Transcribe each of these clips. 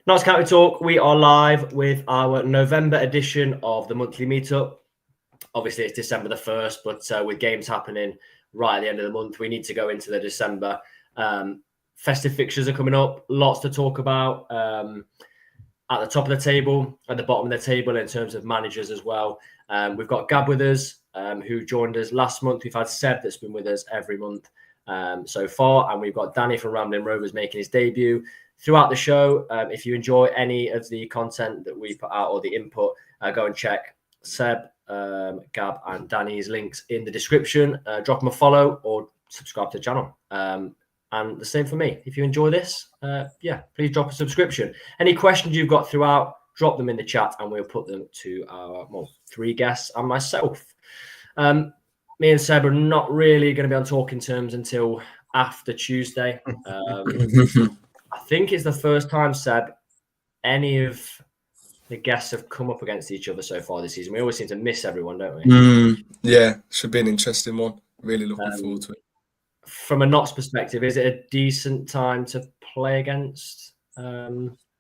Notts County Talk, we are live with our November edition of the monthly meetup. Obviously, it's December the 1st, but with games happening right at the end of the month, we need to go into the December. Festive fixtures are coming up, lots to talk about at the top of the table, at the bottom of the table in terms of managers as well. We've got Gab with us, who joined us last month. We've had Seb that's been with us every month so far, and we've got Danny from Rambling Rovers making his debut. Throughout the show, if you enjoy any of the content that we put out or the input, go and check Seb, Gab and Danny's links in the description. Drop them a follow or subscribe to the channel. And the same for me. If you enjoy this, please drop a subscription. Any questions you've got throughout, drop them in the chat and we'll put them to our three guests and myself. Me and Seb are not really going to be on talking terms until after Tuesday. I think it's the first time, Seb, any of the guests have come up against each other so far this season. We always seem to miss everyone, don't we? Yeah, should be an interesting one. Really looking forward to it. From a Notts perspective, is it a decent time to play against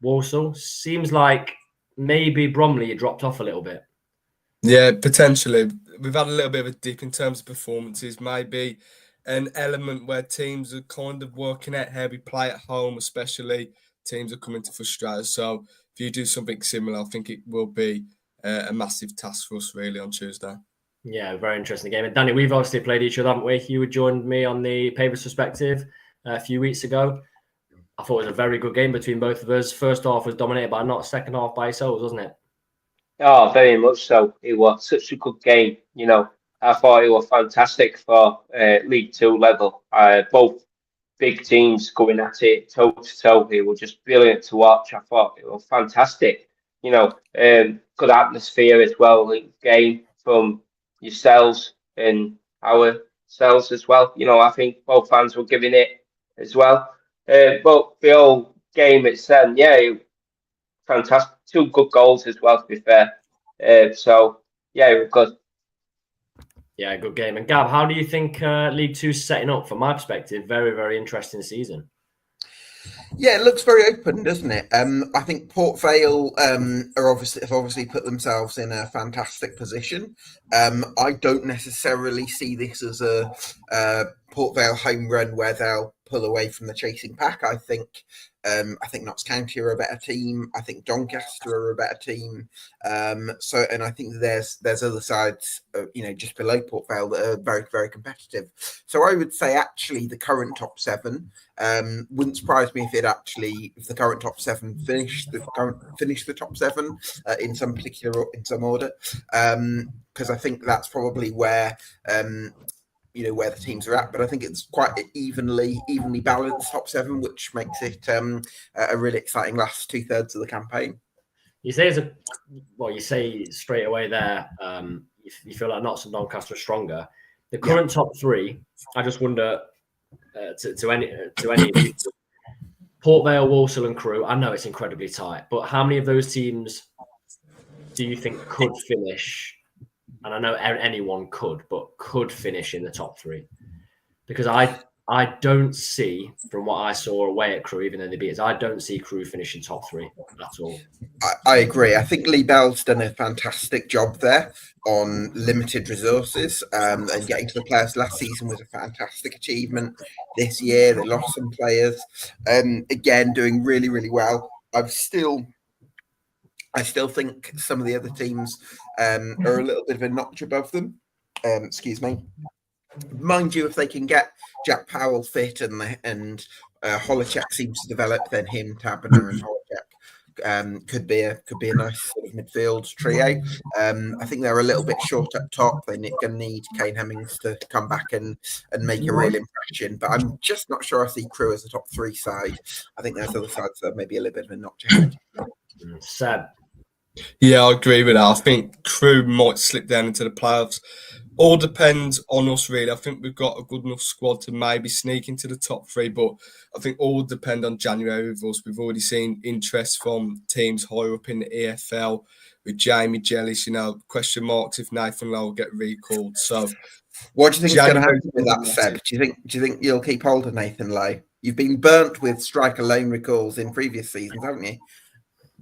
Walsall? Seems like maybe Bromley you dropped off a little bit. Yeah, potentially. We've had a little bit of a dip in terms of performances. Maybe an element where teams are kind of working out how we play at home, especially teams are coming to frustrate us. So if you do something similar, I think it will be a massive task for us really on Tuesday. Yeah, very interesting game. And Danny, we've obviously played each other, haven't we? You joined me on the Pavers Perspective a few weeks ago. I thought it was a very good game between both of us. First half was dominated by Notts, second half by yourselves, wasn't it? Oh, very much so. It was such a good game. You know, I thought it was fantastic for League Two level. Both big teams going at it toe to toe. It was just brilliant to watch. I thought it was fantastic. You know, good atmosphere as well. Game from yourselves and ourselves as well. You know, I think both fans were giving it as well. But the whole game itself, fantastic. Two good goals as well, to be fair. So, yeah, it was good. Yeah, good game. And Gab, how do you think League Two's setting up? From my perspective, very, very interesting season. Yeah, it looks very open, doesn't it? I think Port Vale have obviously put themselves in a fantastic position. I don't necessarily see this as a Port Vale home run where they'll pull away from the chasing pack. I think Notts County are a better team. I think Doncaster are a better team. And I think there's other sides, just below Port Vale that are very, very competitive. So I would say actually the current top seven wouldn't surprise me if the current top seven finish the top seven in some order, because I think that's probably where where the teams are at, but I think it's quite evenly balanced top seven, which makes it a really exciting last 2/3 of the campaign. You say you say straight away there, you feel like Notts and Doncaster are stronger. The current top three, I just wonder to any of you, Port Vale, Walsall, and Crewe. I know it's incredibly tight, but how many of those teams do you think could finish? And I know anyone could finish in the top three, because I don't see, from what I saw away at Crewe, even though they beat us, I don't see Crewe finishing top three at all. I agree. I think Lee Bell's done a fantastic job there on limited resources, and getting to the players last season was a fantastic achievement. This year they lost some players, again doing really, really well. I still think some of the other teams are a little bit of a notch above them. Excuse me. Mind you, if they can get Jack Powell fit and Holacek seems to develop, then him, Taberner, and Holacek could be a nice sort of midfield trio. I think they're a little bit short up top. They're going to need Kane Hemmings to come back and make a real impression. But I'm just not sure I see Crewe as a top three side. I think there's other sides that are maybe a little bit of a notch ahead. Sad. Yeah, I agree with that. I think Crewe might slip down into the playoffs. All depends on us, really. I think we've got a good enough squad to maybe sneak into the top three, but I think all will depend on January with us. We've already seen interest from teams higher up in the EFL with Jamie Jellis, question marks if Nathan Lowe will get recalled. So, what do you think is going to happen with that, Seb? Do you think you'll keep hold of Nathan Lowe? You've been burnt with striker loan recalls in previous seasons, haven't you?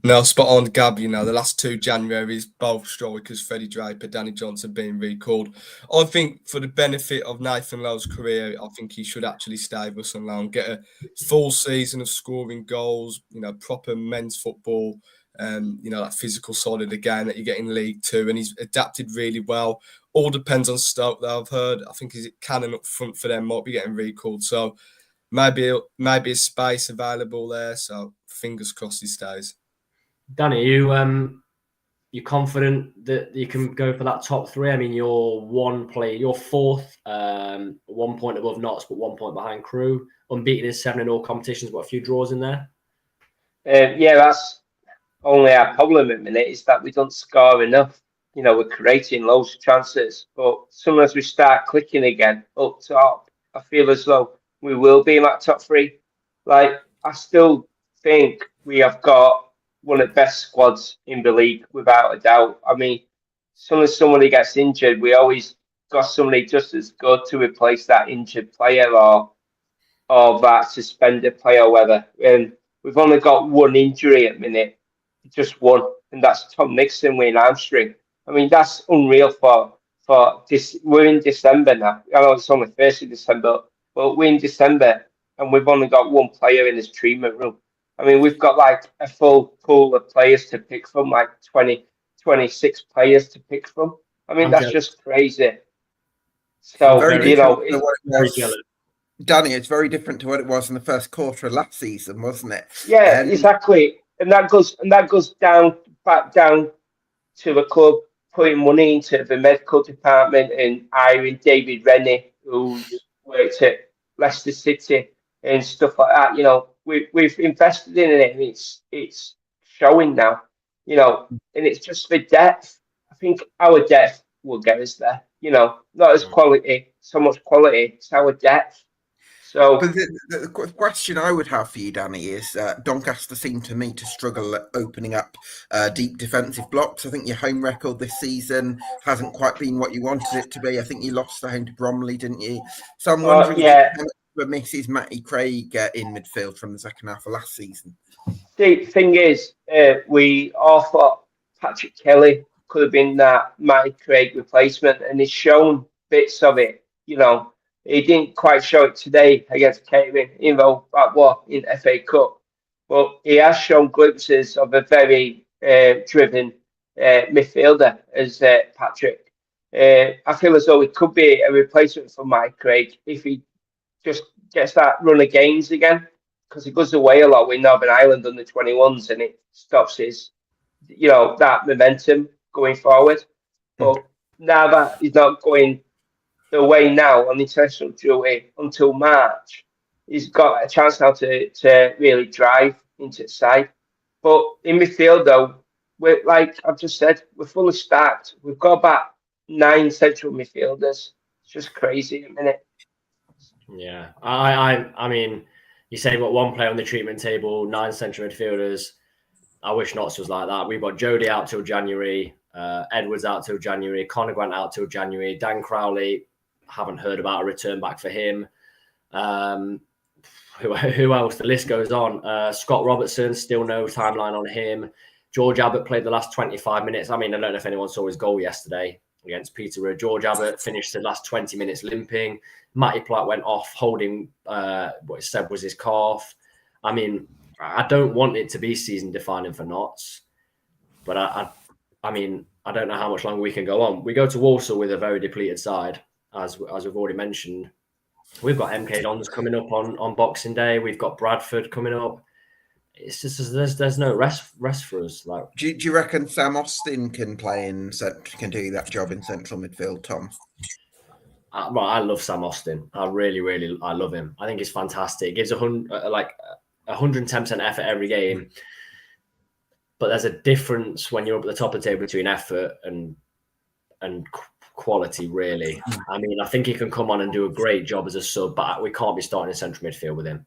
No, spot on, Gab. The last 2 Januaries, both strikers, Freddie Draper, Danny Johnson, being recalled. I think for the benefit of Nathan Lowe's career, I think he should actually stay with us on loan, get a full season of scoring goals, proper men's football, that physical side of the game that you get in League Two, and he's adapted really well. All depends on Stoke, that I've heard. I think his cannon up front for them might be getting recalled, so maybe a space available there. So fingers crossed he stays. Danny, you confident that you can go for that top 3? I mean, you're you're fourth, 1 point above Notts, but 1 point behind Crew. Unbeaten in 7 in all competitions. What, a few draws in there? Yeah, that's only our problem at the minute, is that we don't score enough. We're creating loads of chances, but soon as we start clicking again up top, I feel as though we will be in that top 3. Like, I still think we have got one of the best squads in the league, without a doubt. I mean, as soon as somebody gets injured, we always got somebody just as good to replace that injured player or that suspended player, whether. And we've only got one injury at the minute, just one, and that's Tom Nixon with an hamstring. I mean, that's unreal for this. We're in December now. I know it's only 1st of December, but we're in December and we've only got one player in this treatment room. I mean, we've got like a full pool of players to pick from, like 26 players to pick from. I mean, that's just crazy. So, Danny, it's very different to what it was in the first quarter of last season, wasn't it? Yeah, exactly. And that goes back down to the club putting money into the medical department and hiring David Rennie, who's worked at Leicester City and stuff like that. We've invested in it, and it's showing now. And it's just the depth. I think our depth will get us there. Not as so much quality. It's our depth. So, but the question I would have for you, Danny, is Doncaster seem to me to struggle at opening up deep defensive blocks. I think your home record this season hasn't quite been what you wanted it to be. I think you lost at home to Bromley, didn't you? So I'm wondering if Mrs. Matty Craig in midfield from the second half of last season. The thing is, we all thought Patrick Kelly could have been that Matty Craig replacement, and he's shown bits of it. He didn't quite show it today against Catering, even though that was in FA Cup. But he has shown glimpses of a very driven midfielder as Patrick. I feel as though it could be a replacement for Mike Craig if he just gets that run of games again, because he goes away a lot with Northern Ireland under 21s, and it stops his, that momentum going forward. But now that he's not going away now on international duty until March, he's got a chance now to really drive into the side. But in midfield, though, we're, like I've just said, we're fully stacked. We've got about 9 central midfielders. It's just crazy in a minute. Yeah, I mean, you say we've got 1 player on the treatment table, 9 central midfielders. I wish Notts was like that. We've got Jody out till January, Edwards out till January, Conor Grant out till January, Dan Crowley, haven't heard about a return back for him. Who else? The list goes on. Scott Robertson, still no timeline on him. George Abbott played the last 25 minutes. I mean, I don't know if anyone saw his goal yesterday against Peterborough. George Abbott finished the last 20 minutes limping. Matty Platt went off holding what he said was his calf. I mean, I don't want it to be season defining for Notts, but I mean, I don't know how much longer we can go on. We go to Walsall with a very depleted side, as we've already mentioned. We've got MK Dons coming up on Boxing Day. We've got Bradford coming up. It's just there's no rest for us. Like, do you reckon Sam Austin can do that job in central midfield, Tom? I love Sam Austin. I really I love him. I think he's fantastic. He gives 110% effort every game. But there's a difference when you're up at the top of the table between effort and quality, really. I mean, I think he can come on and do a great job as a sub, but we can't be starting in central midfield with him.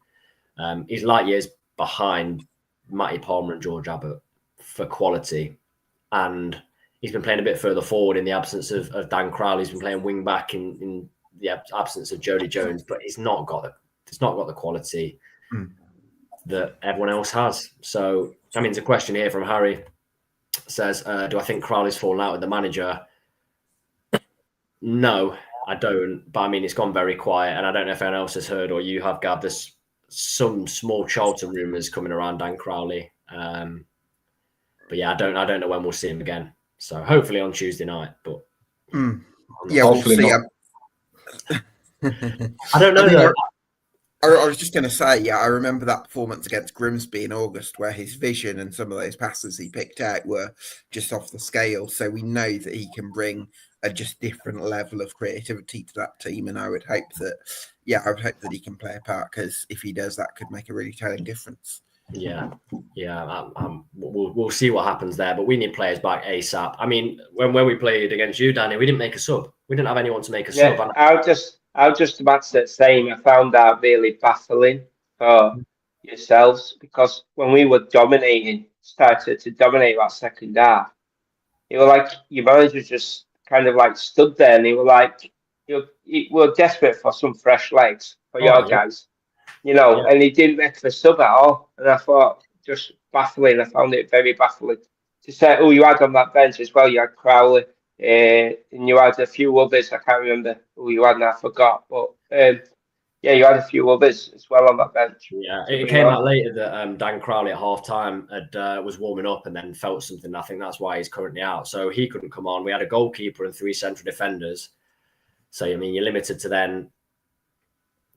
He's light years behind Matty Palmer and George Abbott for quality. And he's been playing a bit further forward in the absence of Dan Crowley. He's been playing wing back in the absence of Jody Jones, but he's not got the quality. that everyone else has. So, I mean, there's a question here from Harry. Says, do I think Crowley's fallen out with the manager? No, I don't. But I mean, it's gone very quiet, and I don't know if anyone else has heard or you have, Gab. There's some small Charlton rumours coming around Dan Crowley. But yeah, I don't know when we'll see him again. So hopefully on Tuesday night. But yeah, we'll see. I don't know though. I was just going to say, yeah, I remember that performance against Grimsby in August where his vision and some of those passes he picked out were just off the scale. So we know that he can bring a just different level of creativity to that team. And I would hope that he can play a part, because if he does, that could make a really telling difference. Yeah. We'll see what happens there, but we need players back ASAP. I mean, when we played against you, Danny, we didn't make a sub. We didn't have anyone to make a sub. I was just about to say, I found that really baffling for yourselves, because when we were started to dominate that second half, you were like, your manager just kind of like stood there, and he were like, we're desperate for some fresh legs for your guys, and he didn't make the sub at all. And I thought, just baffling. I found it very baffling to say, you had on that bench as well. You had Crowley. And you had a few others. I can't remember who you had, and I forgot. But you had a few others as well on that bench. Yeah, it came out later that Dan Crowley at half time was warming up and then felt something. I think that's why he's currently out. So he couldn't come on. We had a goalkeeper and 3 central defenders. So I mean, you're limited to then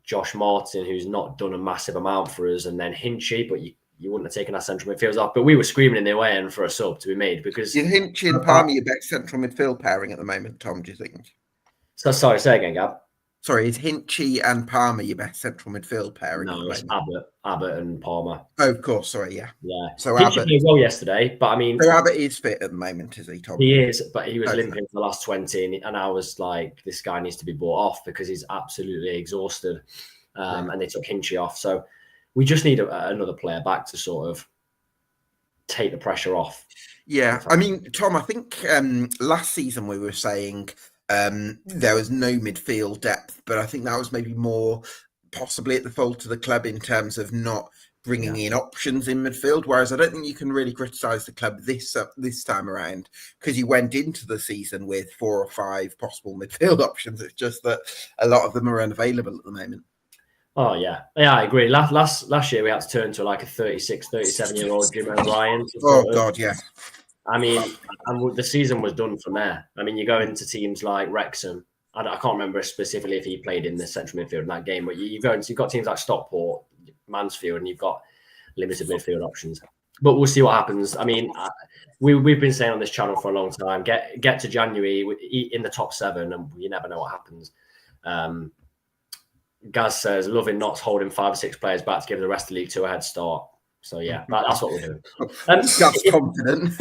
Josh Martin, who's not done a massive amount for us, and then Hinchy, but you wouldn't have taken our central midfielders off. But we were screaming in the way and for a sub to be made, because is Hinchy and Palmer your best central midfield pairing at the moment, Tom, do you think? So sorry, say again, Gab. Sorry, is Hinchy and Palmer your best central midfield pairing? No, it's Abbott and Palmer. Oh, of course, sorry, yeah. So Hinchy played well yesterday, but I mean, so Abbott is fit at the moment, is he, Tom? He is, but he was limping for the last 20, and I was like, this guy needs to be brought off because he's absolutely exhausted. And they took Hinchy off, so we just need another player back to sort of take the pressure off. Yeah, I mean, Tom, I think last season we were saying there was no midfield depth, but I think that was maybe more possibly at the fault of the club in terms of not bringing in options in midfield. Whereas I don't think you can really criticise the club this time around, because you went into the season with 4 or 5 possible midfield options. It's just that a lot of them are unavailable at the moment. Oh, yeah, I agree. Last year, we had to turn to like a 36, 37-year-old Jim O'Brien. God, yeah. I mean, and the season was done from there. I mean, you go into teams like Wrexham. I can't remember specifically if he played in the central midfield in that game, but you've got teams like Stockport, Mansfield, and you've got limited midfield options. But we'll see what happens. I mean, we've been saying on this channel for a long time, get to January in the top 7, and you never know what happens. Gaz says, loving Notts holding 5 or 6 players back to give the rest of the League 2 a head start. So, yeah, that's what we're doing. That's confident.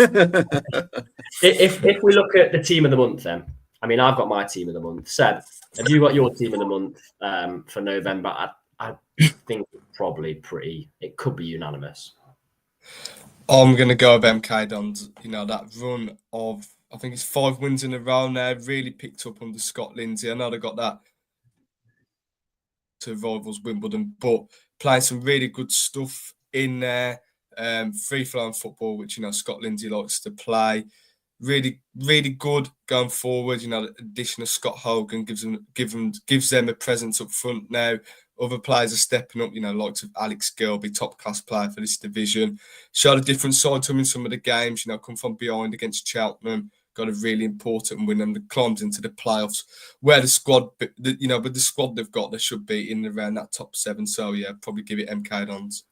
if we look at the team of the month, then, I mean, I've got my team of the month. Seb, have you got your team of the month for November? I think it could be unanimous. I'm going to go with MK Dons. That run of, I think it's 5 wins in a row now, really picked up under Scott Lindsay. I know they got that to rivals Wimbledon, but playing some really good stuff in there. Free-flowing football, which Scott Lindsay likes to play. Really, really good going forward. The addition of Scott Hogan gives them a presence up front now. Other players are stepping up. Likes of Alex Gilby, top class player for this division. Showed a different side to him in some of the games. Come from behind against Cheltenham. Got a really important win and climbed into the playoffs, where the squad, with the squad they've got, they should be in around that top 7. So yeah, probably give it MK Dons.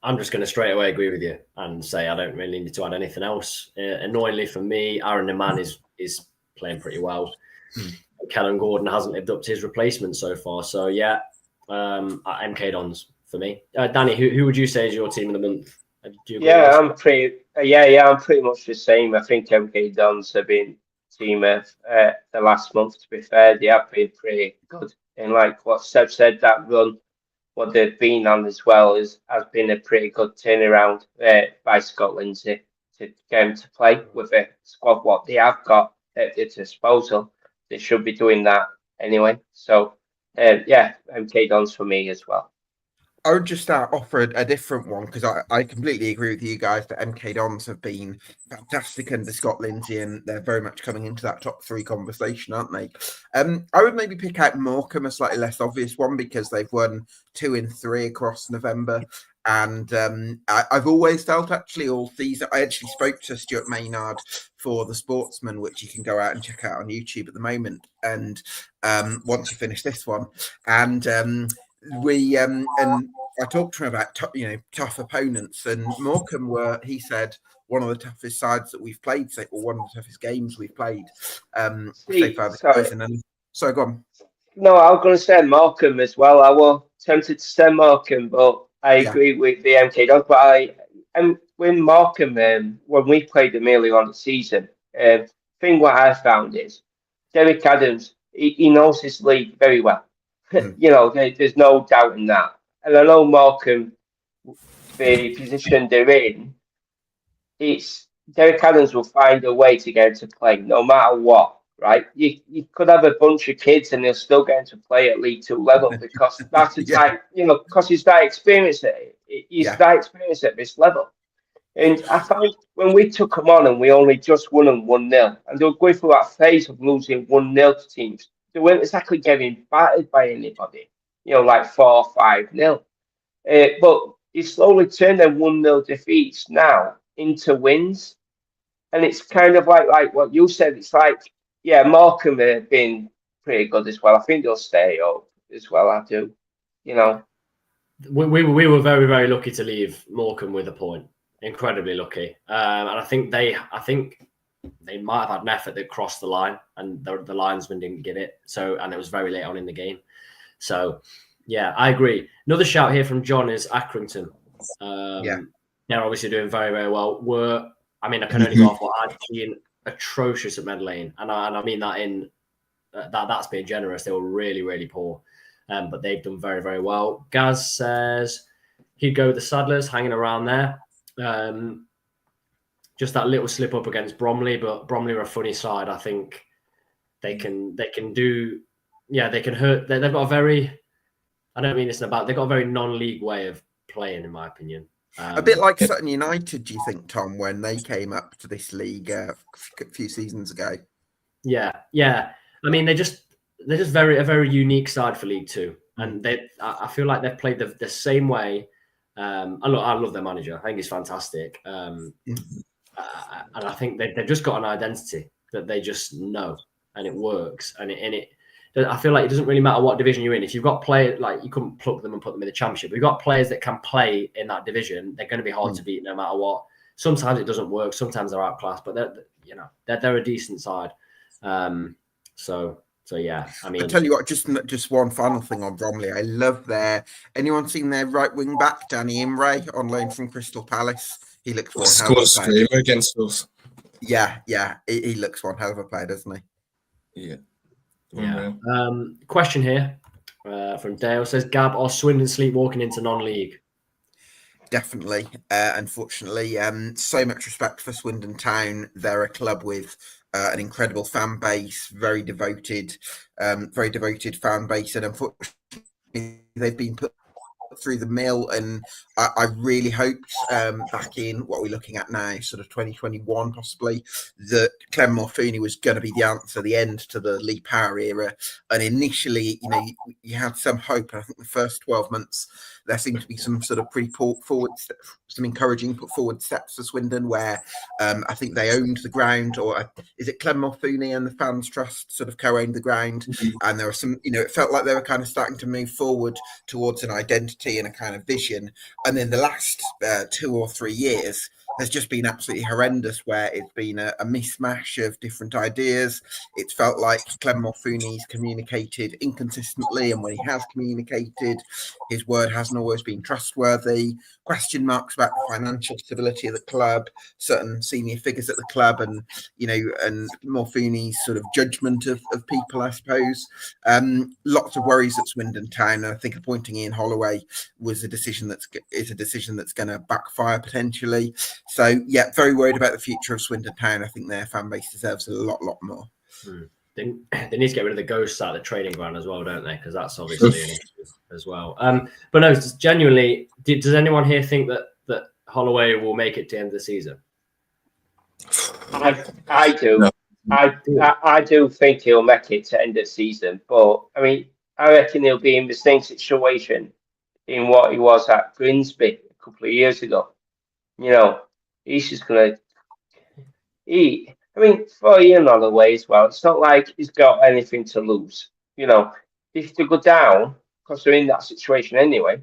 I'm just going to straight away agree with you and say I don't really need to add anything else. Annoyingly for me, Aaron Neman is playing pretty well. Kellen Gordon hasn't lived up to his replacement so far. So yeah, MK Dons for me. Danny, who would you say is your team of the month? I'm pretty much the same. I think MK Dons have been team of the last month. To be fair, they have been pretty good. And like what Seb said, that run, what they've been on as well, has been a pretty good turnaround by Scott Lindsay to get him to play with a squad what they have got at their disposal. They should be doing that anyway. So MK Dons for me as well. I would just offer a different one because I completely agree with you guys that MK Dons have been fantastic under Scott Lindsay and they're very much coming into that top three conversation, aren't they? I would maybe pick out Morecambe, a slightly less obvious one, because they've won 2 in 3 across November. And I've always felt actually all season. I actually spoke to Stuart Maynard for The Sportsman, which you can go out and check out on YouTube at the moment. And once you finish this one, and and I talked to him about tough opponents, and Morecambe were, he said, one of the toughest sides that we've played, or one of the toughest games we've played so far this season. And so go on. No, I was going to say Morecambe as well. I was tempted to say Morecambe, but I agree with the MK Dons. But when Morecambe, when we played them earlier on the season, thing what I found is Derek Adams, he knows his league very well. There's no doubt in that. And I know Morecambe, the position they're in, it's Derek Adams will find a way to get into play no matter what, right? You could have a bunch of kids and they'll still get into play at League Two level because that's the type, because he's that experienced that experienced at this level. And I found when we took them on and we only just won them 1-0, and they were going through that phase of losing 1-0 to teams. They weren't exactly getting battered by anybody, like 4 or 5-0. But he slowly turned their 1-0 defeats now into wins. And it's kind of like what you said. It's like, Morecambe have been pretty good as well. I think they'll stay up as well. I do, We were very, very lucky to leave Morecambe with a point. Incredibly lucky. And I think they might have had an effort that crossed the line and the linesman didn't get it. And it was very late on in the game. So, yeah, I agree. Another shout here from John is Accrington. They're obviously doing very, very well. I can only go off what I've seen, atrocious at Mead Lane. And I mean that in that's being generous. They were really, really poor. But they've done very, very well. Gaz says he'd go with the Saddlers, hanging around there. Just that little slip up against Bromley, but Bromley are a funny side. I think they can do, they can hurt. They've got a very, I don't mean this in they've got a very non-league way of playing, in my opinion. A bit like Sutton United, do you think, Tom, when they came up to this league a few seasons ago? Yeah. I mean, they're just a very unique side for League Two, and I feel like they've played the same way. I love their manager. I think he's fantastic. And I think they've just got an identity that they just know, and it works. And I feel like it doesn't really matter what division you're in. If you've got players, like, you couldn't pluck them and put them in the Championship. But you've got players that can play in that division. They're going to be hard to beat no matter what. Sometimes it doesn't work. Sometimes they're outclassed, but they're a decent side. So yeah, I mean, I tell you what, just one final thing on Bromley. I love anyone seen their right wing back, Danny Imray, on loan from Crystal Palace? He looks one hell of a player against us. Yeah, he looks one hell of a player, doesn't he? Yeah. Question here from Dale says, Gab, are Swindon sleepwalking into non-league? Definitely. Unfortunately, so much respect for Swindon Town. They're a club with an incredible fan base, very devoted fan base, and unfortunately, they've been put through the mill. And I really hoped back in what we're looking at now, sort of 2021 possibly, that Clem Morfuni was going to be the answer, the end to the Lee Power era. And initially, you had some hope. I think the first 12 months there seemed to be some sort of some encouraging put forward steps for Swindon, where I think they owned the ground, or is it Clem Morfuni and the Fans Trust sort of co-owned the ground? And there were some, it felt like they were kind of starting to move forward towards an identity and a kind of vision. And then the last 2 or 3 years has just been absolutely horrendous, where it's been a mishmash of different ideas. It's felt like Clem Morfuni's communicated inconsistently, and when he has communicated, his word hasn't always been trustworthy. Question marks about the financial stability of the club, certain senior figures at the club, and and Morfuni's sort of judgment of people, I suppose. Lots of worries at Swindon Town. I think appointing Ian Holloway was a decision that's going to backfire potentially. So yeah, very worried about the future of Swindon Town. I think their fan base deserves a lot more. they need to get rid of the ghosts out of the training ground as well, don't they? Because that's obviously an issue as well. But no, genuinely, does anyone here think that Holloway will make it to the end of the season? I do. No. I do think he'll make it to end of season, but I mean, I reckon he'll be in the same situation in what he was at Grimsby a couple of years ago. He's just gonna. I mean, for Ian Holloway as well, it's not like he's got anything to lose. If they go down, because they're in that situation anyway,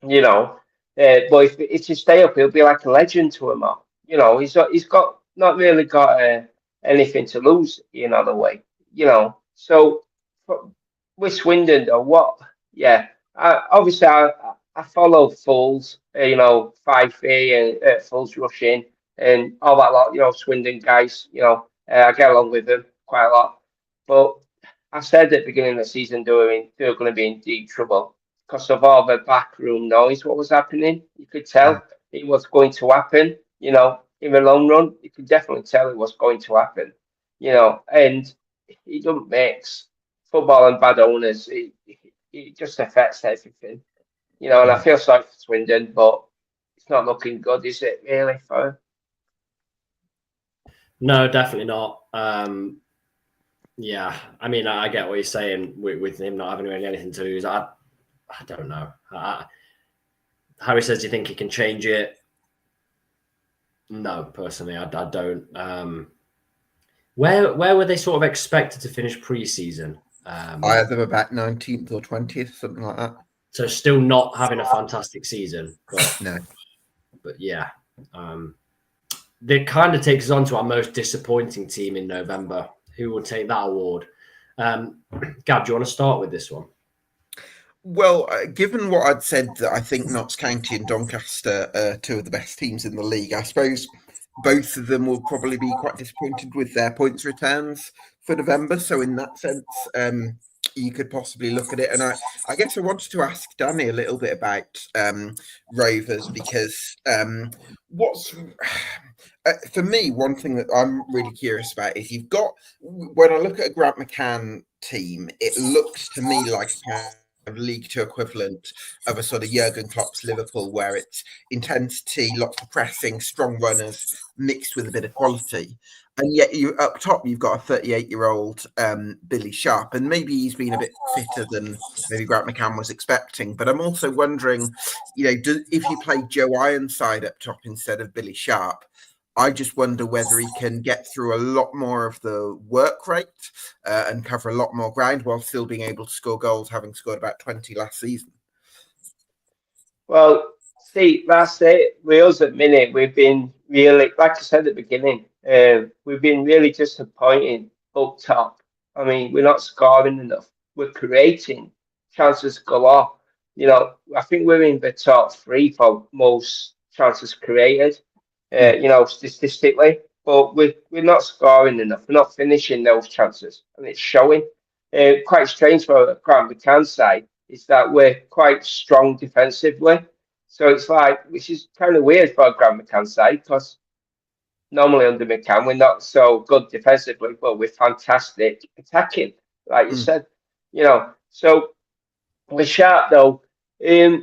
but if you stay up, he'll be like a legend to him all. He's got not really got anything to lose, Ian Holloway. So with Swindon, though, what? Yeah, obviously I follow Fulls, Fifey and Fulls rushing and all that lot, Swindon guys, I get along with them quite a lot. But I said at the beginning of the season they were going to be in deep trouble because of all the backroom noise, what was happening. You could tell it was going to happen, in the long run. You could definitely tell it was going to happen, and it doesn't mix football and bad owners. It just affects everything, and I feel sorry for Swindon, but it's not looking good, is it, really, for him? No, definitely not. Yeah, I mean, I get what you're saying with him not having really anything to lose. I don't know. Harry says, do you think he can change it? No, personally, I don't. Where were they sort of expected to finish pre-season? I had them about 19th or 20th, something like that. So still not having a fantastic season. But, no. But yeah. That kind of takes us on to our most disappointing team in November. Who will take that award? Gab, do you want to start with this one? Well, given what I'd said, that I think Notts County and Doncaster are two of the best teams in the league, I suppose both of them will probably be quite disappointed with their points returns for November. So in that sense, you could possibly look at it. And I guess I wanted to ask Danny a little bit about Rovers, because what's... for me, one thing that I'm really curious about is you've got, when I look at a Grant McCann team, it looks to me like a League Two equivalent of a sort of Jurgen Klopp's Liverpool, where it's intensity, lots of pressing, strong runners mixed with a bit of quality. And yet you up top, you've got a 38-year-old Billy Sharp, and maybe he's been a bit fitter than maybe Grant McCann was expecting. But I'm also wondering, if you play Joe Ironside up top instead of Billy Sharp, I just wonder whether he can get through a lot more of the work rate and cover a lot more ground while still being able to score goals, having scored about 20 last season. Well, see, that's it. We us at minute, we've been really, like I said at the beginning, we've been really disappointing up top. I mean, we're not scoring enough. We're creating chances galore. I think we're in the top 3 for most chances created. Statistically, but we're not scoring enough. We're not finishing those chances, and it's showing. Quite strange for Grant McCann's side is that we're quite strong defensively. So it's like, which is kind of weird for Grant McCann's side, because normally under McCann we're not so good defensively, but we're fantastic attacking, like you said. So we're sharp though. I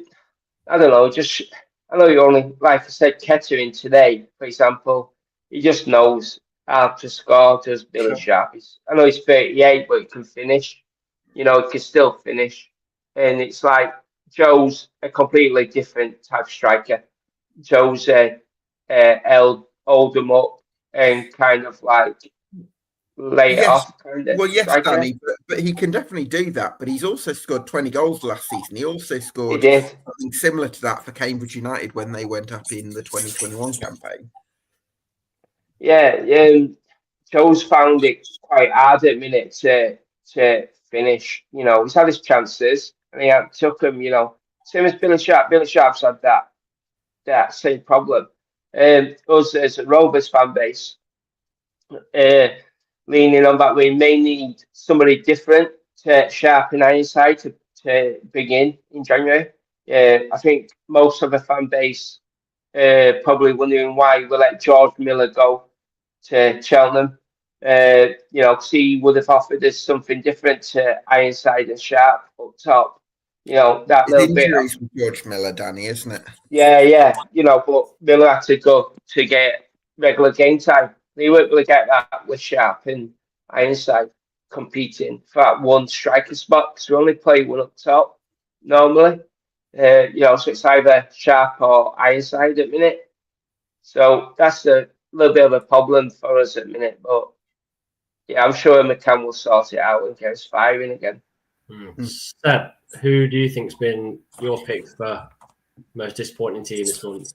don't know, I know you only, like I said, Kettering today, for example, he just knows how to score, does Billy Sharp. I know he's 38, but he can finish. He can still finish. And it's like Joe's a completely different type of striker. Joe's hold him up and kind of like lay it off. Kind of Danny, but he can definitely do that. But he's also scored 20 goals last season. He also scored something similar to that for Cambridge United when they went up in the 2021 campaign. Yeah, Joe's found it quite hard at minute to finish. He's had his chances and he took them. Same as Billy Sharp. Billy Sharp's had that same problem. Us as a Rovers fan base, leaning on that, we may need somebody different to sharpen Ironside to begin in January. I think most of the fan base probably wondering why we let George Miller go to Cheltenham. Because he would have offered us something different to Ironside and Sharp up top. That His little bit of, injuries with George Miller, Danny, isn't it? yeah. But Miller had to go to get regular game time. He weren't going to get that with Sharp and Ironside competing for that one striker spot because we only play one up top normally. So it's either Sharp or Ironside at the minute. So that's a little bit of a problem for us at the minute. But yeah, I'm sure McCann will sort it out and get us firing again. Seb, who do you think's been your pick for most disappointing team this month?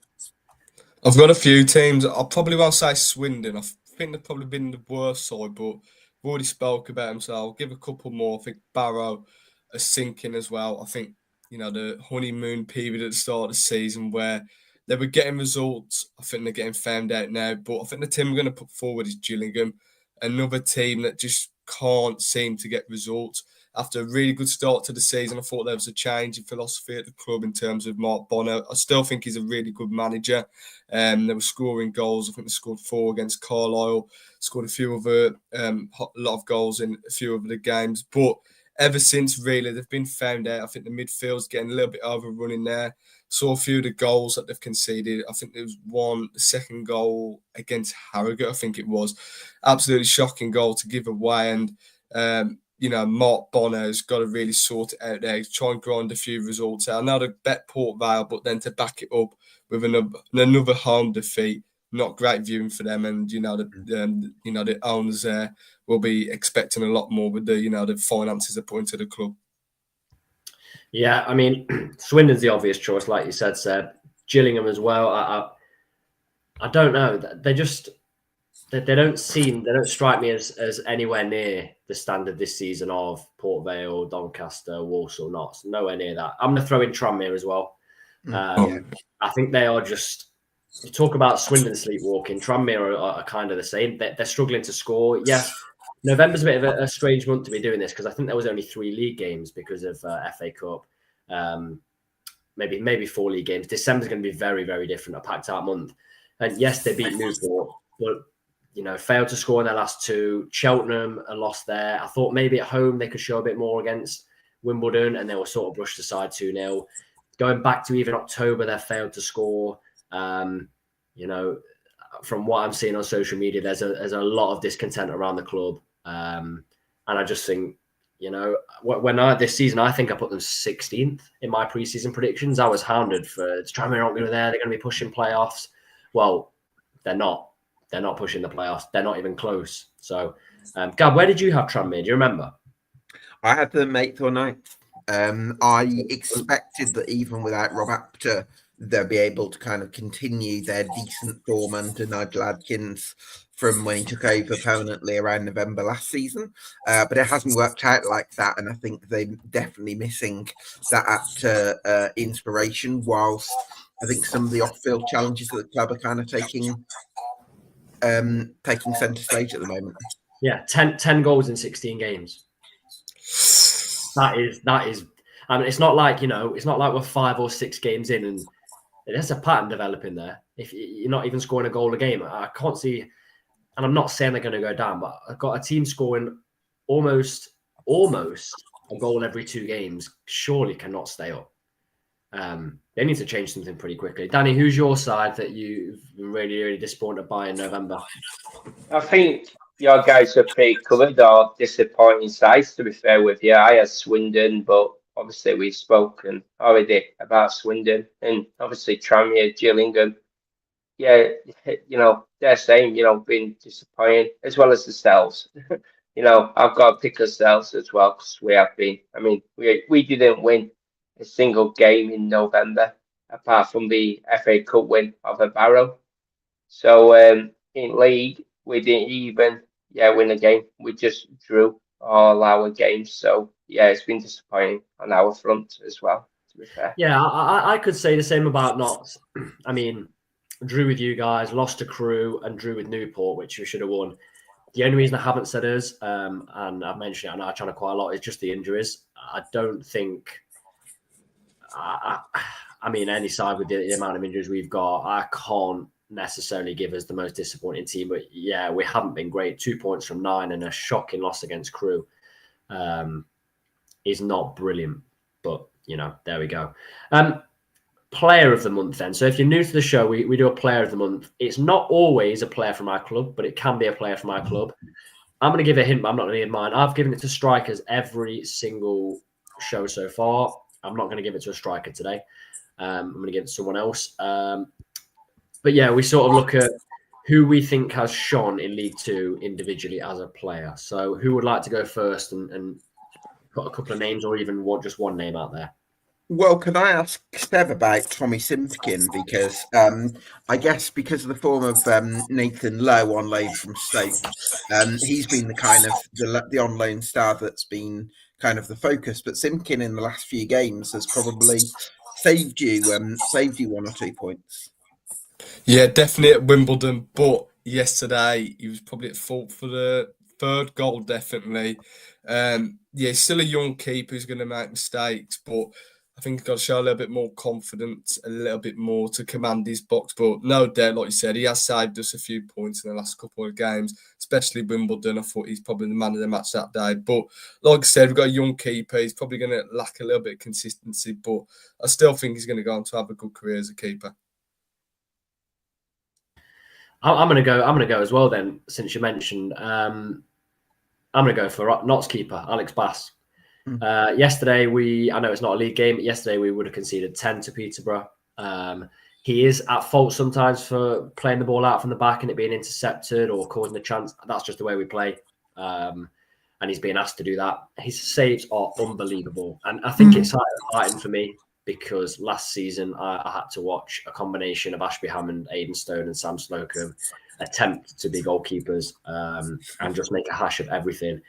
I've got a few teams. I probably won't say Swindon. I think they've probably been the worst side, but we've already spoke about them, so I'll give a couple more. I think Barrow are sinking as well. I think, the honeymoon period at the start of the season where they were getting results, I think they're getting found out now. But I think the team we're going to put forward is Gillingham, another team that just can't seem to get results. After a really good start to the season, I thought there was a change in philosophy at the club in terms of Mark Bonner. I still think he's a really good manager. They were scoring goals. I think they scored 4 against Carlisle, scored a few other, a lot of goals in a few of the games. But ever since, really, they've been found out. I think the midfield's getting a little bit overrunning there. Saw a few of the goals that they've conceded. I think there was the second goal against Harrogate, I think it was. Absolutely shocking goal to give away. And, Mark Bonner's got to really sort it out there, try and grind a few results out. I know they bet Port Vale, but then to back it up with another home defeat, not great viewing for them. And, the owners there will be expecting a lot more with the finances they're putting into the club. Yeah, I mean, Swindon's the obvious choice, like you said, Seb. Gillingham as well. I don't know. They don't strike me as anywhere near the standard this season of Port Vale, Doncaster, Walsall, Notts. Nowhere near that. I'm going to throw in Tranmere as well. I think they are just, you talk about Swindon sleepwalking. Tranmere are kind of the same. They're struggling to score. Yes, November's a bit of a strange month to be doing this because I think there was only 3 league games because of FA Cup. Maybe 4 league games. December's going to be very, very different, a packed out month. And yes, they beat Newport, but failed to score in their last 2. Cheltenham and lost there. I thought maybe at home they could show a bit more against Wimbledon, and they were sort of brushed aside 2-0. Going back to even October, they failed to score. From what I'm seeing on social media, there's a lot of discontent around the club. And I just think, this season, I think I put them 16th in my preseason predictions. I was hounded for Tranmere aren't going to be there. They're going to be pushing playoffs. Well, they're not. They're not pushing the playoffs. They're not even close. So, Gab, where did you have Tranmere? Do you remember? I had them 8th or 9th. I expected that even without Rob Apter, they'll be able to kind of continue their decent form under Nigel Adkins from when he took over permanently around November last season. But it hasn't worked out like that. And I think they're definitely missing that Apter inspiration, whilst I think some of the off-field challenges at the club are kind of taking centre stage at the moment. Yeah, 10 goals in 16 games. That is. I mean, it's not like we're 5 or 6 games in and there's a pattern developing there. If you're not even scoring a goal a game, I can't see. And I'm not saying they're going to go down, but I've got a team scoring almost a goal every 2 games. Surely cannot stay up. They need to change something pretty quickly. Danny, who's your side that you've been really, really disappointed by in November? I think your guys are pretty covered or disappointing sides, to be fair with you. I had Swindon, but obviously we've spoken already about Swindon and obviously Tranmere, Gillingham. Yeah, they're saying, being disappointing as well as themselves. I've got to pick ourselves as well because we have been. I mean, we didn't win a single game in November apart from the FA Cup win over Barrow. So in league, we didn't even win a game. We just drew all our games. So yeah, it's been disappointing on our front as well, to be fair. Yeah, I could say the same about Notts. I mean, drew with you guys, lost to Crewe, and drew with Newport, which we should have won. The only reason I haven't said us, and I've mentioned it, I know I try to quite a lot, is just the injuries. I don't think. I mean, any side with the amount of injuries we've got, I can't necessarily give us the most disappointing team. But yeah, we haven't been great. 2 points from 9 and a shocking loss against Crewe is not brilliant. But, there we go. Player of the month then. So if you're new to the show, we do a player of the month. It's not always a player from our club, but it can be a player from our club. I'm going to give a hint, but I'm not going to give mine. I've given it to strikers every single show so far. I'm not going to give it to a striker today. I'm going to give it to someone else. But yeah, we sort of look at who we think has shone in League Two individually as a player. So who would like to go first and put a couple of names or even just one name out there? Well, can I ask Steph about Tommy Simpkin? Because I guess because of the form of Nathan Lowe on loan from Stoke, he's been the kind of the on loan star that's been kind of the focus. But Simpkin in the last few games has probably saved you 1 or 2 points. Yeah, definitely at Wimbledon. But yesterday he was probably at fault for the third goal. Definitely. Yeah, still a young keeper who's going to make mistakes, but I think he's got to show a little bit more confidence, a little bit more to command his box. But no doubt, like you said, he has saved us a few points in the last couple of games, especially Wimbledon. I thought he's probably the man of the match that day. But like I said, we've got a young keeper. He's probably going to lack a little bit of consistency, but I still think he's going to go on to have a good career as a keeper. I'm going to go as well then, since you mentioned. I'm going to go for Notts keeper, Alex Bass. Yesterday, I know it's not a league game, but yesterday we would have conceded 10 to Peterborough. He is at fault sometimes for playing the ball out from the back and it being intercepted or causing a chance. That's just the way we play. And he's being asked to do that. His saves are unbelievable. And I think it's exciting for me because last season I had to watch a combination of Ashby Hammond, Aidan Stone and Sam Slocum attempt to be goalkeepers and just make a hash of everything.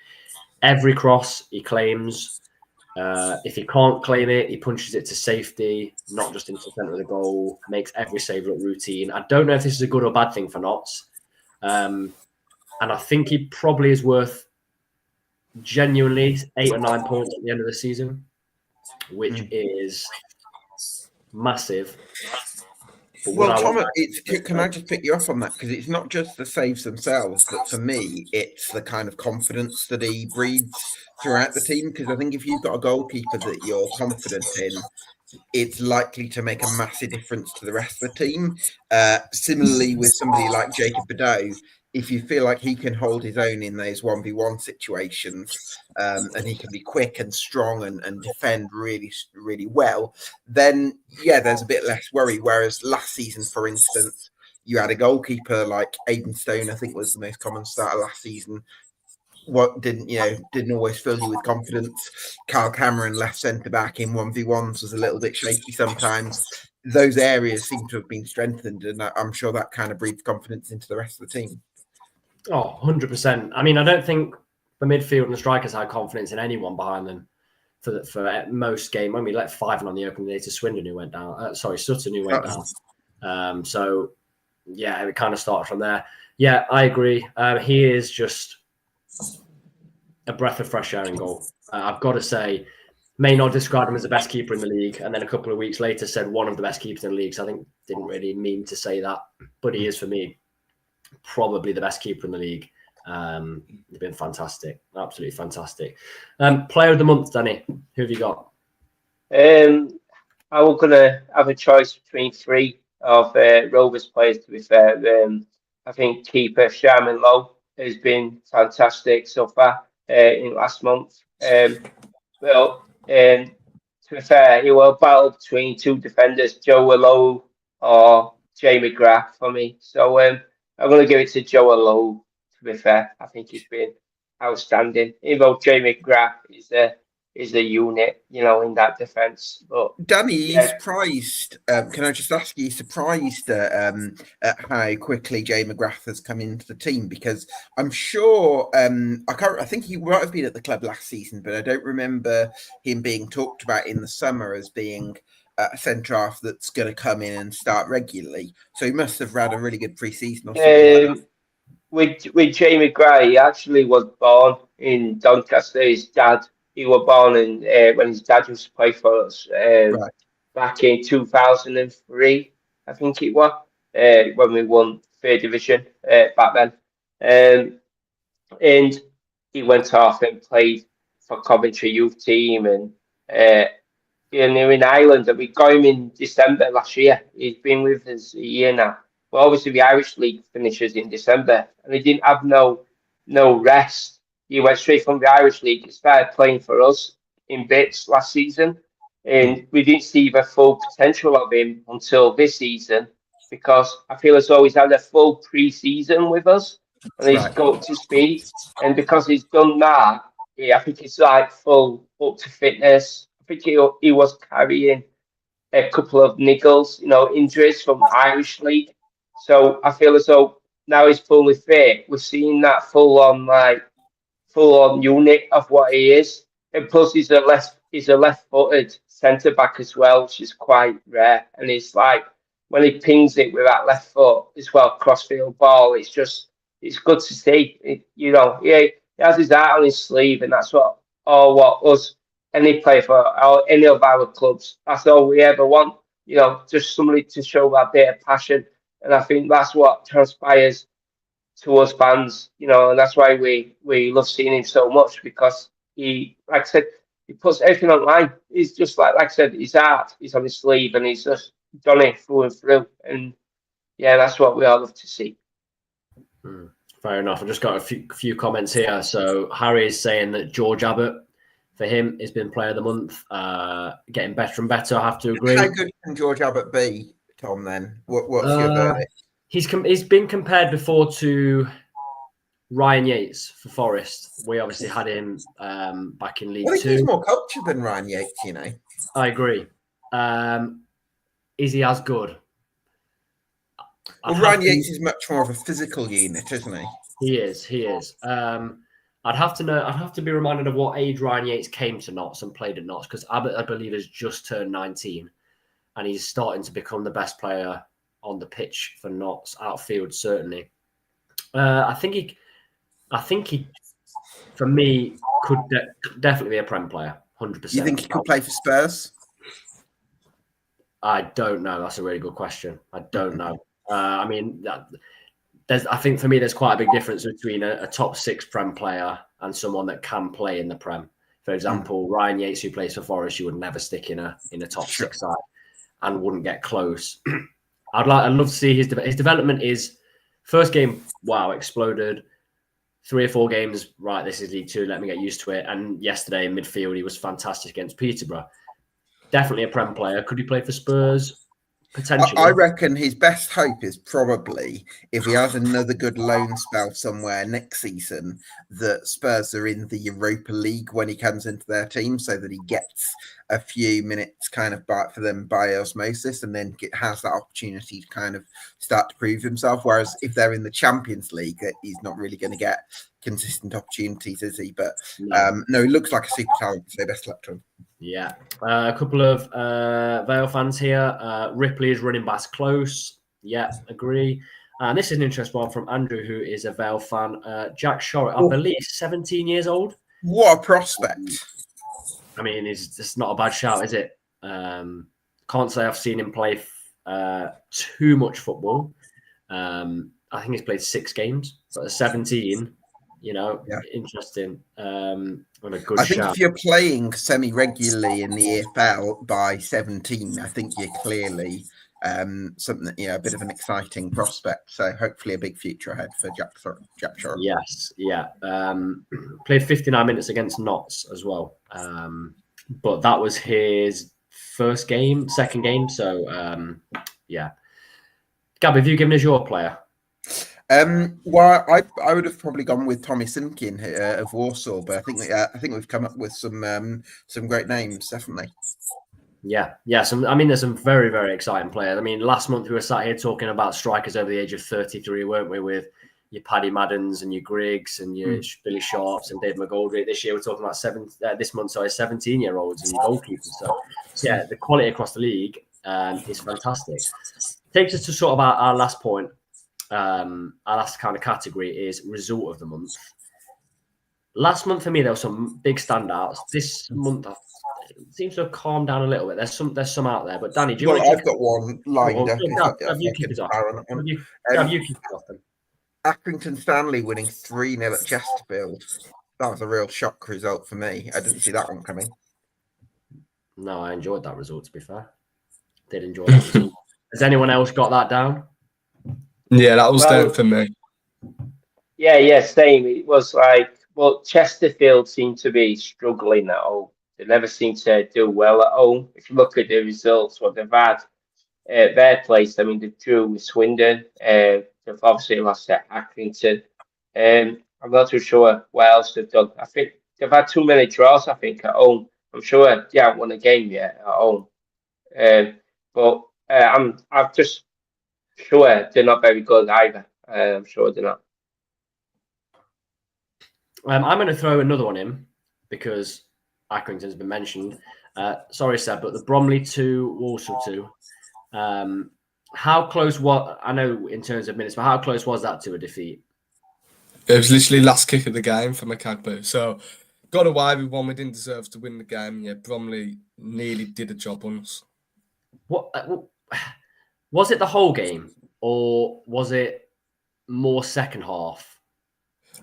Every cross he claims. If he can't claim it, he punches it to safety, not just into the centre of the goal, makes every save look routine. I don't know if this is a good or bad thing for Notts. And I think he probably is worth genuinely 8 or 9 points at the end of the season, which is massive. Well, Tom, can I just pick you up on that? Because it's not just the saves themselves, but for me, it's the kind of confidence that he breeds throughout the team. Because I think if you've got a goalkeeper that you're confident in, it's likely to make a massive difference to the rest of the team. Similarly, with somebody like Jacob Badeau, if you feel like he can hold his own in those 1v1 situations and he can be quick and strong and defend really, really well, then, yeah, there's a bit less worry. Whereas last season, for instance, you had a goalkeeper like Aidan Stone, I think was the most common starter last season, didn't always fill you with confidence. Carl Cameron, left centre back in 1v1s, was a little bit shaky sometimes. Those areas seem to have been strengthened, and I'm sure that kind of breeds confidence into the rest of the team. Oh, 100%. I mean, I don't think the midfield and the strikers had confidence in anyone behind them for most game. When we let 5 on the opening day to Swindon, who went down. Sutton, who went down. So, yeah, it kind of started from there. Yeah, I agree. He is just a breath of fresh air in goal. I've got to say, Maynard described him as the best keeper in the league, and then a couple of weeks later said one of the best keepers in the league. So I think didn't really mean to say that, but he is for me probably the best keeper in the league. They've been fantastic, absolutely fantastic. Player of the month, Danny, who have you got? I was gonna have a choice between 3 of Rovers players. To be fair, I think keeper Sharman Lowe has been fantastic so far in last month. To be fair, it was a battle between 2 defenders, Joe Lowe or Jay McGrath for me. So I'm going to give it to Joe Lowe, to be fair. I think he's been outstanding. Even though Jay McGrath is a unit, in that defence. But Danny, are you surprised? Can I just ask you, surprised at how quickly Jay McGrath has come into the team? Because I'm sure I think he might have been at the club last season, but I don't remember him being talked about in the summer as being a centre half that's going to come in and start regularly. So he must have had a really good pre-season or something like that. With Jay McGrath, he actually was born in Doncaster. His dad. He was born in when his dad used to play for us back in 2003, I think it was. when we won third division back then. And he went off and played for Coventry youth team, and they're in Ireland, and we got him in December last year. He's been with us a year now. Well, obviously the Irish League finishes in December, and he didn't have no rest. He went straight from the Irish League. He started playing for us in bits last season, and we didn't see the full potential of him until this season, because I feel as though he's had a full pre-season with us, and he's Right. got up to speed. And because he's done that, yeah, I think he's like full up to fitness. I think he was carrying a couple of niggles, injuries from Irish League. So I feel as though now he's fully fit. We're seeing that full on unit of what he is. And plus he's a left-footed centre back as well, which is quite rare. And it's like when he pings it with that left foot as well, crossfield ball, it's good to see. He has his heart on his sleeve, and that's what us, any player for any of our clubs, that's all we ever want. Just somebody to show that bit of passion. And I think that's what transpires to us fans, and that's why we love seeing him so much, because he, like I said, he puts everything online. He's just like I said, his art is on his sleeve, and he's just done it through and through. And yeah, that's what we all love to see. Fair enough. I've just got a few comments here. So Harry is saying that George Abbott, for him, has been player of the month, getting better and better. I have to agree. How good can George Abbott be, Tom? Then what's your verdict? He's been compared before to Ryan Yates for Forest. We obviously had him back in League I think 2. he's more cultured than Ryan Yates, I agree. Is he as good? Well, Ryan Yates is much more of a physical unit, isn't he? He is. I'd have to be reminded of what age Ryan Yates came to Notts and played at Notts, because Abbott, I believe, has just turned 19, and he's starting to become the best player on the pitch for Notts, outfield certainly. I think he, for me, could definitely be a Prem player, 100%. You think he could play for Spurs? I don't know. That's a really good question. I don't know. I think for me, there's quite a big difference between a top 6 Prem player and someone that can play in the Prem. For example, Ryan Yates, who plays for Forest, you would never stick in a top 6 side and wouldn't get close. I'd love to see his development. Is first game, wow, exploded. 3 or 4 games, right, this is League 2, let me get used to it. And yesterday in midfield, he was fantastic against Peterborough. Definitely a Prem player. Could he play for Spurs? Potentially. I reckon his best hope is probably if he has another good loan spell somewhere next season, that Spurs are in the Europa League when he comes into their team, so that he gets a few minutes kind of for them by osmosis, and then has that opportunity to kind of start to prove himself. Whereas if they're in the Champions League, he's not really going to get consistent opportunities, is he? But no, he looks like a super talent, so best luck to him. Yeah. A couple of Vale fans here. Ripley is running back close. Yeah, agree. And this is an interesting one from Andrew, who is a Vale fan. Jack Shorrock, I believe, 17 years old. What a prospect. I mean, it's not a bad shout, is it? Can't say I've seen him play too much football. I think he's played 6 games, but at 17, interesting. And a good I think shout. if you're playing semi-regularly in the EFL by 17, I think you're clearly something that, a bit of an exciting prospect. So hopefully a big future ahead for Jack Shorrock. Yes, yeah. Played 59 minutes against Notts as well. But that was his second game. So, yeah. Gab, have you given us your player? Well, I would have probably gone with Tommy Simkin of Warsaw, but I think we've come up with some great names, definitely. Yeah. There's some very, very exciting players. I mean, last month we were sat here talking about strikers over the age of 33, weren't we? With your Paddy Maddens and your Griggs and your Billy Sharps and Dave McGoldrick. This year we're talking about 17-year-olds and your goalkeepers. So yeah, the quality across the league is fantastic. Takes us to sort of our last point. Our last kind of category is result of the month. Last month for me, there were some big standouts. This month, seems to have calmed down a little bit. There's some out there, but Danny, do you Well, want to? I've got one lined up. Have you kick us off? Have you kick us off then? Accrington Stanley winning 3-0 at Chesterfield. That was a real shock result for me. I didn't see that one coming. No, I enjoyed that result, to be fair. Did enjoy that result. Has anyone else got that down? Yeah, that was down for me. Yeah, same. It was like, well, Chesterfield seemed to be struggling at home. They never seem to do well at home. If you look at the results, what they've had at their place, I mean, they drew with Swindon. They've obviously lost at Accrington. I'm not too sure what else they've done. I think they've had too many draws, I think, at home. I'm sure they haven't won a game yet at home. But I'm just sure they're not very good either. I'm sure they're not. I'm going to throw another one in because Accrington's been mentioned. Sorry, Seb, but the Bromley 2, Walsall 2. How close was, I know in terms of minutes, but how close was that to a defeat? It was literally last kick of the game for Macagbo. So got away with one. We didn't deserve to win the game. Yeah, Bromley nearly did a job on us. What was it, the whole game, or was it more second half?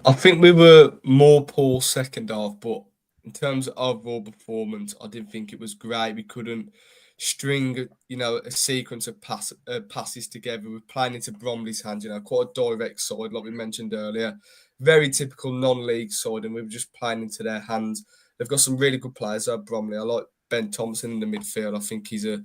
I think we were more poor second half, but in terms of overall performance, I didn't think it was great. We couldn't string, a sequence of passes together. We're playing into Bromley's hands, quite a direct side, like we mentioned earlier. Very typical non-league side, and we were just playing into their hands. They've got some really good players at Bromley. I like Ben Thompson in the midfield. I think he's a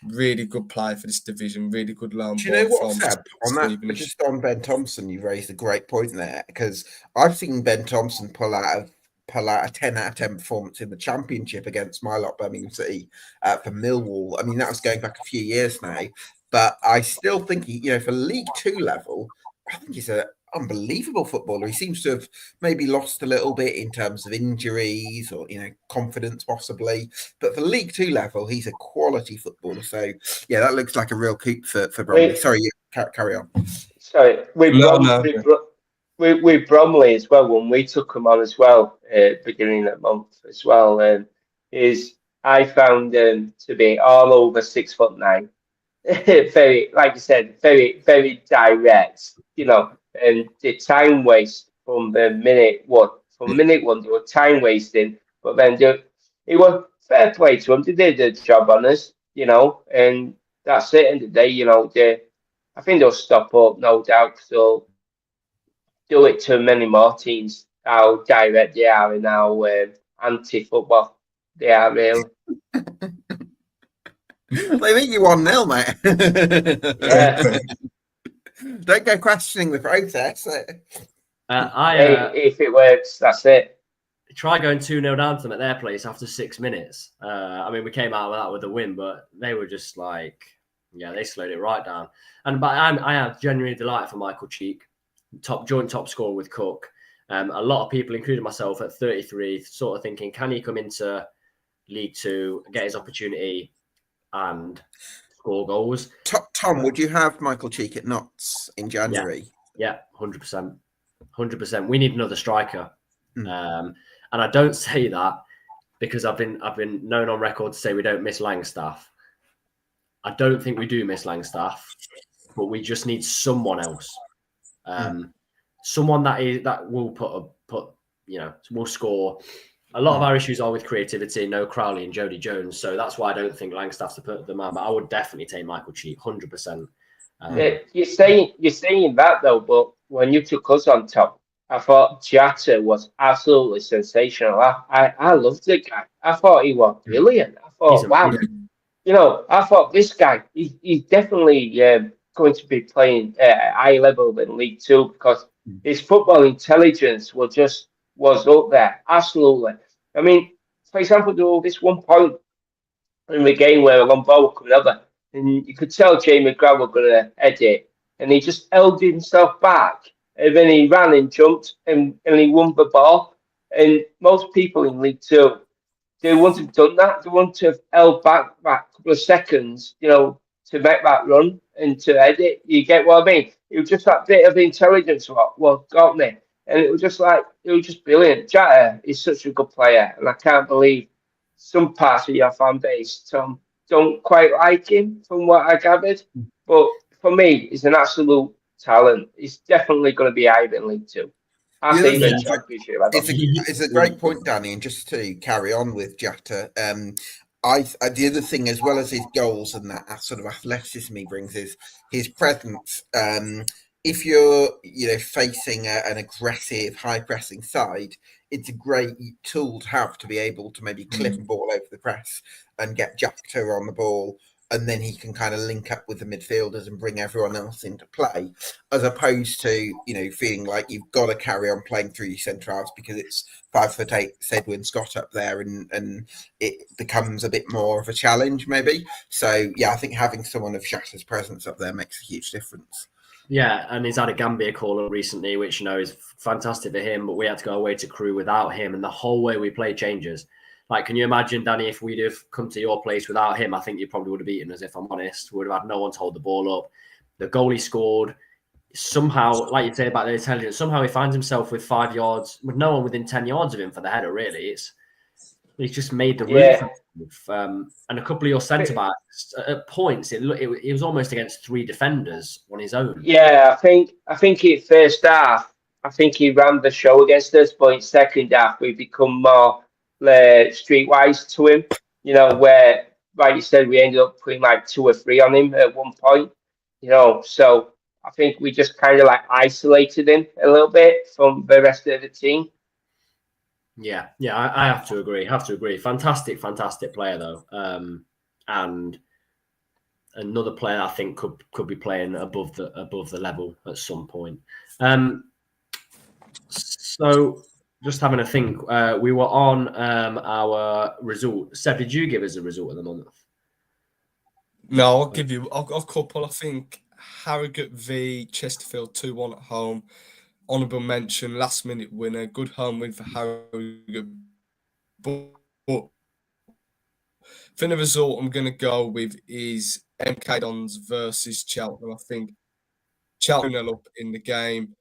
really good player for this division. Really good loan. Do you know what, Seb? On that, just on Ben Thompson, you raised a great point there, because I've seen Ben Thompson pull out a 10 out of 10 performance in the Championship against my lot, Birmingham City, for Millwall. I mean, that was going back a few years now, but I still think he, for League Two level, I think he's an unbelievable footballer. He seems to have maybe lost a little bit in terms of injuries or confidence possibly, but for League Two level, he's a quality footballer. So yeah, that looks like a real coup for Bromley. Sorry, you carry on. Sorry, with Bromley as well, when we took him on as well, beginning of the month as well, is I found him to be all over 6'9", very, like you said, very, very direct, and the time waste from minute one, they were time wasting, but then it was fair play to them. They did the job on us, and that's it. End of the day, I think they'll stop up, no doubt, because they'll do it to many more teams, how direct they are and how anti-football they are, really. They think you 1-0, mate. Yeah. Don't go questioning the process. If it works, that's it. Try going 2-0 down to them at their place after 6 minutes. I mean, we came out of that with a win, but they were just like, they slowed it right down. But I have genuinely delight for Michael Cheek, joint top scorer with Cook. A lot of people, including myself, at 33, sort of thinking, can he come into League Two, get his opportunity, and score goals? Tom, would you have Michael Cheek at Notts in January? Yeah, 100%. 100%. We need another striker. And I don't say that because I've been known on record to say we don't miss Langstaff. I don't think we do miss Langstaff, but we just need someone else. Someone that will will score. A lot of our issues are with creativity, no Crowley and Jody Jones, so that's why I don't think Langstaff's to put them on. But I would definitely take Michael Cheek, 100%. You're saying that though, but when you took us on top, I thought Jatta was absolutely sensational. I loved the guy. I thought he was brilliant. I thought, wow, I thought this guy, he's definitely going to be playing at a high level in League Two because his football intelligence was up there. Absolutely. I mean, for example, there was this one point in the game where Lombo coming over, and you could tell Jamie McGrath was going to head it, and he just held himself back, and then he ran and jumped, and he won the ball. And most people in League Two, they wouldn't have done that. They wouldn't have held back that couple of seconds, to make that run and to head it. You get what I mean? It was just that bit of intelligence what got me. And it was just brilliant. Jatta is such a good player, and I can't believe some parts of your fan base, Tom, don't quite like him, from what I gathered. But for me, he's an absolute talent. He's definitely going to be higher than League Two. I The other think thing, even Championship level. it's a great point, Danny. And just to carry on with Jatta, the other thing, as well as his goals and that sort of athleticism he brings, is his presence. If you're, facing an aggressive, high pressing side, it's a great tool to have to be able to maybe clip a ball over the press and get Jatta on the ball, and then he can kind of link up with the midfielders and bring everyone else into play, as opposed to, feeling like you've got to carry on playing through your centre halves because it's 5'8" Sedwin Scott up there, and it becomes a bit more of a challenge maybe. So yeah, I think having someone of Shatta's presence up there makes a huge difference. Yeah, and he's had a Gambia call up recently, which is fantastic for him. But we had to go away to Crewe without him, and the whole way we play changes. Like, can you imagine, Danny, if we'd have come to your place without him? I think you probably would have beaten us, if I'm honest. We would have had no one to hold the ball up. The goal he scored, somehow, like you say about the intelligence, somehow he finds himself with 5 yards, with no one within 10 yards of him for the header, really. He's just made the room. And a couple of your centre backs at points, it was almost against 3 defenders on his own. Yeah, I think in first half, I think he ran the show against us, but in second half, we become more streetwise to him. Where, like you said, we ended up putting like 2 or 3 on him at one point. So I think we just kind of like isolated him a little bit from the rest of the team. Yeah, I have to agree. Fantastic player though, and another player I think could be playing above the level at some point. So just having a think, we were on our result. Seb, did you give us a result of the month? No, I'll give you a couple. I think Harrogate v Chesterfield 2-1 at home. Honourable mention, last minute winner, good home win for Harrogate. But for the result I'm going to go with is MK Dons versus Cheltenham. I think Cheltenham are up in the game.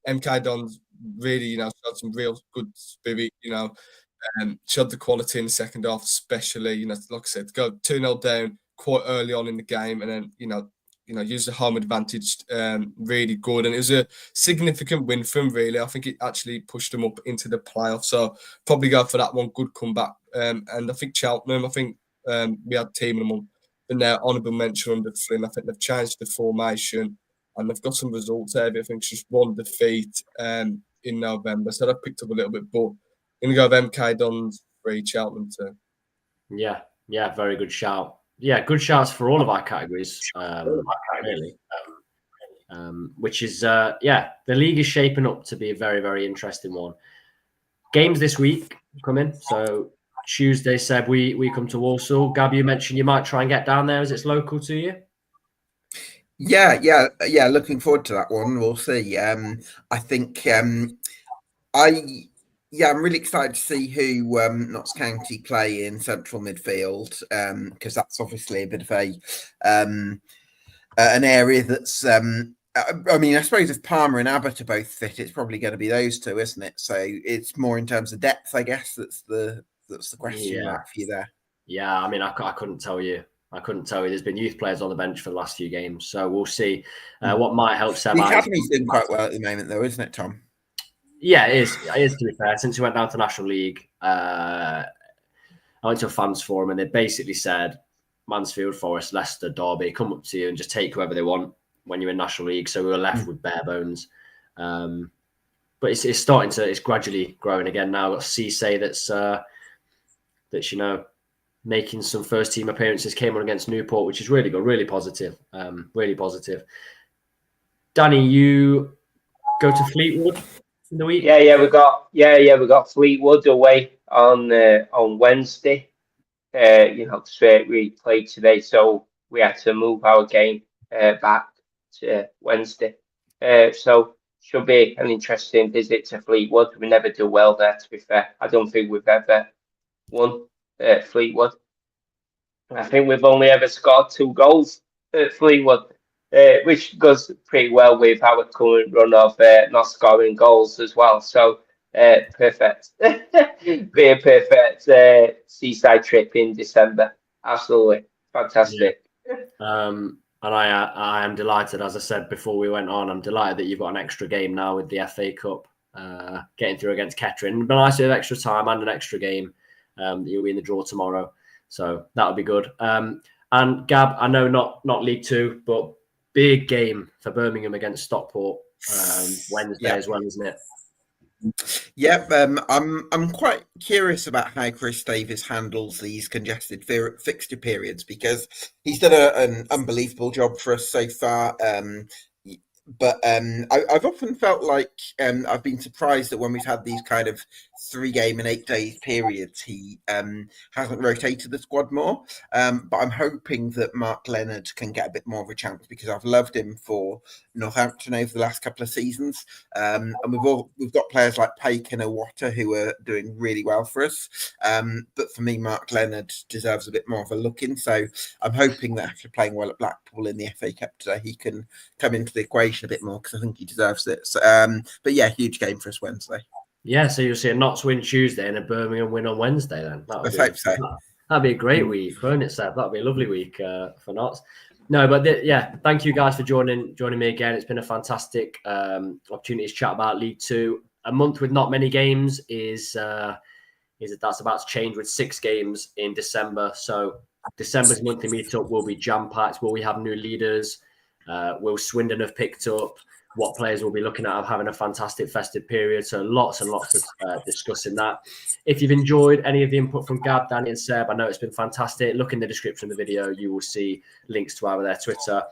MK Dons really, showed some real good spirit, showed the quality in the second half, especially, like I said, go 2-0 down quite early on in the game, and then, use the home advantage really good. And it was a significant win for them, really. I think it actually pushed them up into the playoffs. So probably go for that one. Good comeback. And I think Cheltenham, we had team of them, but now honourable mention under Flynn. I think they've changed the formation and they've got some results there. I think it's just 1 defeat in November. So they've picked up a little bit, but I'm going to go with MK Dons 3, Cheltenham 2. Yeah, very good shout. Yeah, good shouts for all of our categories, really. Which is, the league is shaping up to be a very, very interesting one. Games this week coming. So Tuesday, Seb, we come to Walsall. Gab, you mentioned you might try and get down there as it's local to you. Yeah. Looking forward to that one. We'll see. I think I'm really excited to see who Notts County play in central midfield, because that's obviously a bit of an area that's. I suppose if Palmer and Abbott are both fit, it's probably going to be those two, isn't it? So it's more in terms of depth, I guess. That's the question mark for you there. Yeah, I couldn't tell you. There's been youth players on the bench for the last few games, so we'll see what might help Seb. The academy's doing quite well at the moment, though, isn't it, Tom? Yeah, it is. It is, to be fair. Since we went down to National League, I went to a fans forum and they basically said, Mansfield, Forest, Leicester, Derby, come up to you and just take whoever they want when you're in National League. So we were left with bare bones. But it's gradually growing again now. I've got Cisse that's making some first team appearances, came on against Newport, which is really good, really positive. Really positive. Danny, you go to Fleetwood in the week? Yeah, we got Fleetwood away on Wednesday. We played today, so we had to move our game back to Wednesday. So should be an interesting visit to Fleetwood. We never do well there, to be fair. I don't think we've ever won Fleetwood. I think we've only ever scored 2 goals at Fleetwood, which goes pretty well with our current run of not scoring goals as well. So Perfect. Be a perfect seaside trip in December. Absolutely fantastic. And I am delighted, as I said before we went on, I'm delighted that you've got an extra game now with the FA Cup, getting through against Kettering. But nice to have extra time and an extra game. You'll be in the draw tomorrow, so that'll be good. And Gab, I know not League Two, but big game for Birmingham against Stockport Wednesday as well, isn't it? Yeah, I'm quite curious about how Chris Davis handles these congested fixture periods, because he's done an unbelievable job for us so far. But I've often felt like I've been surprised that when we've had these kind of 3-game and 8-day periods, he hasn't rotated the squad more. But I'm hoping that Mark Leonard can get a bit more of a chance, because I've loved him for Northampton over the last couple of seasons. And we've got players like Paik and Owata who are doing really well for us. But for me, Mark Leonard deserves a bit more of a look in. So I'm hoping that after playing well at Blackpool in the FA Cup today, he can come into the equation a bit more, because I think he deserves it. So, but yeah, huge game for us Wednesday. Yeah, so you'll see a Notts win Tuesday and a Birmingham win on Wednesday then. Hope so. That'd be a great week, won't it, Seb? That'd be a lovely week for Notts. No, but yeah, thank you guys for joining me again. It's been a fantastic opportunity to chat about League Two. A month with not many games that's about to change with 6 games in December. So December's monthly meetup will be jam-packed. Will we have new leaders? Will Swindon have picked up? What players we'll be looking at of having a fantastic festive period. So lots and lots of discussing that. If you've enjoyed any of the input from Gab, Danny and Seb, I know it's been fantastic. Look in the description of the video. You will see links to either their Twitter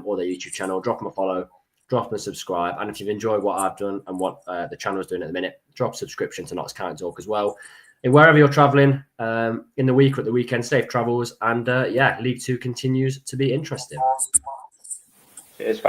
or their YouTube channel. Drop them a follow, drop them a subscribe. And if you've enjoyed what I've done and what the channel is doing at the minute, drop a subscription to Notts County Talk as well. And wherever you're travelling in the week or at the weekend, safe travels. And yeah, League Two continues to be interesting. Cheers,